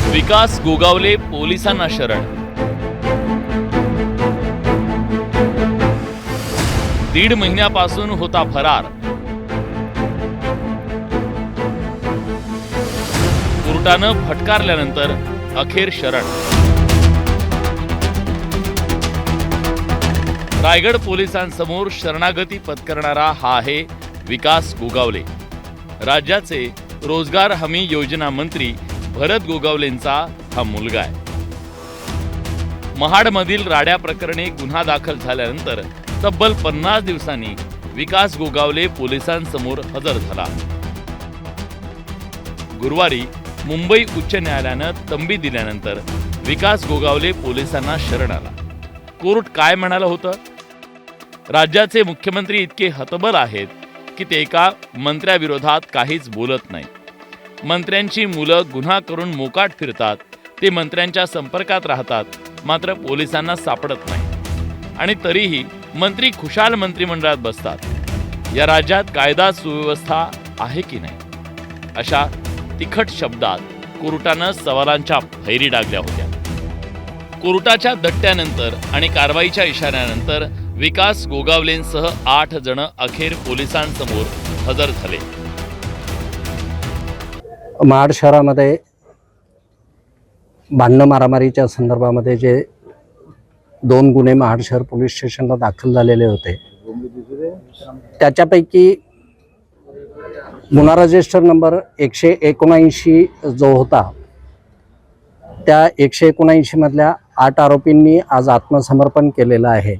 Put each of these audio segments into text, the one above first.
विकास गोगावले पोलिसांना शरण। दीड महिन्यापासून होता फरार। कोर्टानं फटकारल्यानंतर अखेर शरण। रायगड पोलिसांसमोर शरणागती पत्करणारा हा आहे विकास गोगावले। राज्याचे रोजगार हमी योजना मंत्री भरत गोगावलेंचा हा मुलगा आहे। महाडमधील राड्या प्रकरणी गुन्हा दाखल झाल्यानंतर तब्बल 50 दिवसांनी विकास गोगावले पोलिसांसमोर हजर झाला। गुरुवारी मुंबई उच्च न्यायालयानं तंबी दिल्यानंतर विकास गोगावले पोलिसांना शरण आला। कोर्ट काय म्हणालं होतं? राज्याचे मुख्यमंत्री इतके हतबल आहेत की ते एका मंत्र्याविरोधात काहीच बोलत नाही। मंत्र्यांची मुलं गुन्हा करून मोकाट फिरतात, ते मंत्र्यांच्या संपर्कात राहतात, मात्र पोलिसांना सापडत नाही आणि तरीही मंत्री खुशाल मंत्रिमंडळात बसतात। या राज्यात कायदा सुव्यवस्था आहे की नाही, अशा तिखट शब्दात कोर्टानं सवालांच्या फैरी डागल्या होत्या। कोर्टाच्या दट्ट्यानंतर आणि कारवाईच्या इशाऱ्यानंतर विकास गोगावलेंसह 8 जण अखेर पोलिसांसमोर हजर झाले। महाड शहरामध्ये भांडण मारामारीच्या संदर्भामध्ये जे 2 गुन्हे महाड शहर पोलीस स्टेशनला दाखल झालेले होते, त्याच्यापैकी गुन्हा रजिस्टर नंबर 179 जो होता, त्या 179 मधल्या 8 आरोपींनी आज आत्मसमर्पण केलेलं आहे।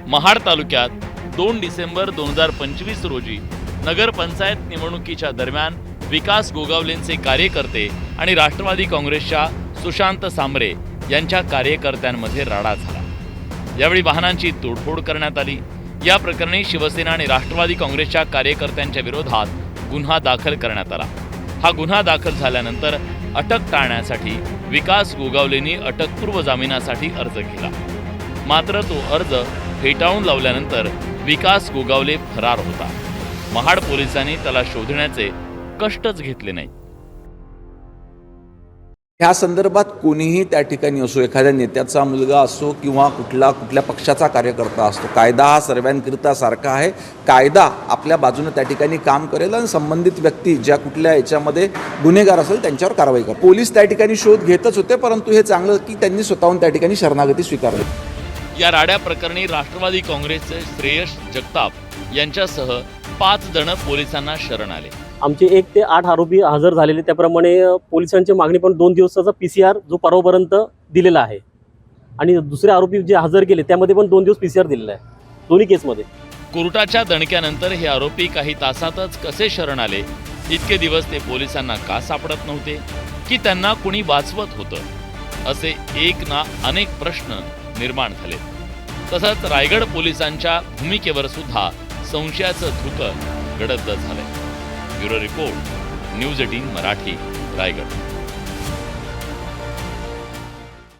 महाड तालुक्यात 2 डिसेंबर 2025 रोजी नगरपंचायत निवडणुकीच्या दरम्यान विकास गोगावलेंचे कार्यकर्ते आणि राष्ट्रवादी काँग्रेसच्या सुशांत सांबरे यांच्या कार्यकर्त्यांमध्ये राडा झाला। यावेळी वाहनांची तोडफोड करण्यात आली। या प्रकरणी शिवसेना आणि राष्ट्रवादी काँग्रेसच्या कार्यकर्त्यांच्या विरोधात गुन्हा दाखल करण्यात आला। हा गुन्हा दाखल झाल्यानंतर अटक टाळण्यासाठी विकास गोगावलेंनी अटकपूर्व जामिनासाठी अर्ज केला, मात्र तो अर्ज फेटाळून लावल्यानंतर विकास गोगावले फरार होता। महाड पोलिसांनी त्याला शोधण्याचे कष्टच घेतले नाही। ह्या संदर्भात कोणीही त्या ठिकाणी असो, एखाद्या नेत्याचा मुलगा असो किंवा कुठल्या पक्षाचा कार्यकर्ता असतो, कायदा हा सर्वांकरिता सारखा आहे। कायदा आपल्या बाजूने त्या ठिकाणी काम करेल आणि संबंधित व्यक्ती ज्या कुठल्या याच्यामध्ये गुन्हेगार असेल त्यांच्यावर कारवाई करेल। पोलीस त्या ठिकाणी शोध घेतच होते, परंतु हे चांगलं की त्यांनी स्वतःहून त्या ठिकाणी शरणागती स्वीकारली। या राड्या प्रकरणी राष्ट्रवादी काँग्रेसचे श्रेयस जगताप यांच्यासह 5 जण पोलिसांना शरण आले। आमचे 1 ते 8 आरोपी हजर झालेले, त्याप्रमाणे पोलिसांची मागणी पण 2 दिवसाचा PCR जो परवापर्यंत दिलेला आहे आणि दुसरे आरोपी जे हजर केले त्यामध्ये पण 2 दिवस PCR दिलेला आहे दोन्ही केसमध्ये। कोर्टाच्या दणक्यानंतर हे आरोपी काही तासातच कसे शरण आले? इतके दिवस ते पोलिसांना का सापडत नव्हते की त्यांना कुणी वाचवत होतं? असे एक ना अनेक प्रश्न निर्माण झाले। तसंच रायगड पोलिसांच्या भूमिकेवर सुद्धा संशयाचं धुकं गडद झालंय। Bureau report, news 18 Marathi, Raigad.